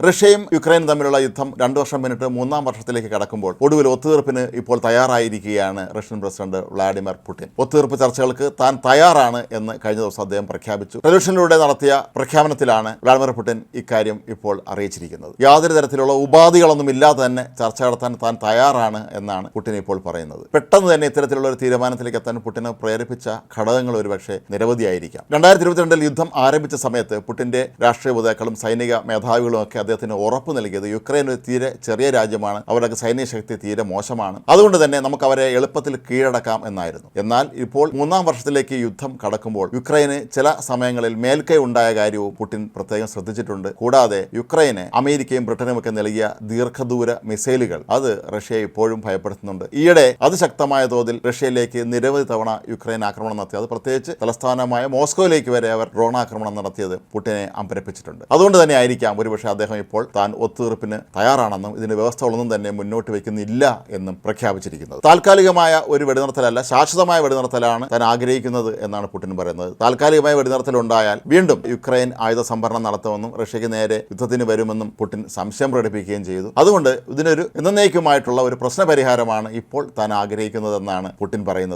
റഷ്യയും യുക്രൈനും തമ്മിലുള്ള യുദ്ധം 2 വർഷം പിന്നിട്ട് 3-ാം വർഷത്തിലേക്ക് കടക്കുമ്പോൾ ഒടുവിൽ ഒത്തുതീർപ്പിന് ഇപ്പോൾ തയ്യാറായിരിക്കുകയാണ് റഷ്യൻ പ്രസിഡന്റ് വ്ളാഡിമിർ പുടിൻ. ഒത്തുതീർപ്പ് ചർച്ചകൾക്ക് താൻ തയ്യാറാണ് എന്ന് കഴിഞ്ഞ ദിവസം അദ്ദേഹം പ്രഖ്യാപിച്ചു. ടെലിവിഷനിലൂടെ നടത്തിയ പ്രഖ്യാപനത്തിലാണ് വ്ളാഡിമിർ പുടിൻ ഇക്കാര്യം ഇപ്പോൾ അറിയിച്ചിരിക്കുന്നത്. യാതൊരു തരത്തിലുള്ള ഉപാധികളൊന്നും ഇല്ലാതെ തന്നെ ചർച്ച നടത്താൻ താൻ തയ്യാറാണ് എന്നാണ് പുടിൻ ഇപ്പോൾ പറയുന്നത്. പെട്ടെന്ന് തന്നെ ഇത്തരത്തിലുള്ള ഒരു തീരുമാനത്തിലേക്ക് എത്താൻ പുടിനെ പ്രേരിപ്പിച്ച ഘടകങ്ങൾ ഒരുപക്ഷെ നിരവധിയായിരിക്കാം. 2022-ൽ യുദ്ധം ആരംഭിച്ച സമയത്ത് പുടിന്റെ രാഷ്ട്രീയ നേതാക്കളും സൈനിക മേധാവികളും ഒക്കെ അദ്ദേഹത്തിന് ഉറപ്പ് നൽകിയത് യുക്രൈൻ ഒരു തീരെ ചെറിയ രാജ്യമാണ്, അവരുടെ സൈനിക ശക്തി തീരെ മോശമാണ്, അതുകൊണ്ട് തന്നെ നമുക്ക് അവരെ എളുപ്പത്തിൽ കീഴടക്കാം എന്നായിരുന്നു. എന്നാൽ ഇപ്പോൾ 3-ാം വർഷത്തിലേക്ക് യുദ്ധം കടക്കുമ്പോൾ യുക്രൈന് ചില സമയങ്ങളിൽ മേൽക്കൈ ഉണ്ടായ കാര്യവും പുടിൻ പ്രത്യേകം ശ്രദ്ധിച്ചിട്ടുണ്ട്. കൂടാതെ യുക്രൈന് അമേരിക്കയും ബ്രിട്ടനും ഒക്കെ നൽകിയ ദീർഘദൂര മിസൈലുകൾ അത് റഷ്യയെ ഇപ്പോഴും ഭയപ്പെടുത്തുന്നുണ്ട്. ഈയിടെ അതിശക്തമായ തോതിൽ റഷ്യയിലേക്ക് നിരവധി തവണ യുക്രൈൻ ആക്രമണം നടത്തി, അത് പ്രത്യേകിച്ച് തലസ്ഥാനമായ മോസ്കോയിലേക്ക് വരെ അവർ ഡ്രോൺ ആക്രമണം നടത്തിയത് പുടിനെ അമ്പരപ്പിച്ചിട്ടുണ്ട്. അതുകൊണ്ട് തന്നെ ആയിരിക്കാം ഒരുപക്ഷെ അദ്ദേഹം ഇപ്പോൾ താൻ ഒത്തുതീർപ്പിന് തയ്യാറാണെന്നും ഇതിന് വ്യവസ്ഥകളൊന്നും തന്നെ മുന്നോട്ട് വയ്ക്കുന്നില്ല എന്നും പ്രഖ്യാപിച്ചിരിക്കുന്നത്. താൽക്കാലികമായ ഒരു വെടിനിർത്തലല്ല, ശാശ്വതമായ വെടിനിർത്തലാണ് താൻ ആഗ്രഹിക്കുന്നത് എന്നാണ് പുടിൻ പറയുന്നത്. താൽക്കാലികമായ വെടിനിർത്തൽ ഉണ്ടായാൽ വീണ്ടും യുക്രൈൻ ആയുധ സംഭരണം നടത്തുമെന്നും റഷ്യയ്ക്ക് നേരെ യുദ്ധത്തിന് വരുമെന്നും പുടിൻ സംശയം പ്രകടിപ്പിക്കുകയും ചെയ്തു. അതുകൊണ്ട് ഇതിനൊരു എന്നേക്കുമായിട്ടുള്ള ഒരു പ്രശ്നപരിഹാരമാണ് ഇപ്പോൾ താൻ ആഗ്രഹിക്കുന്നതെന്നാണ് പുടിൻ പറയുന്നത്.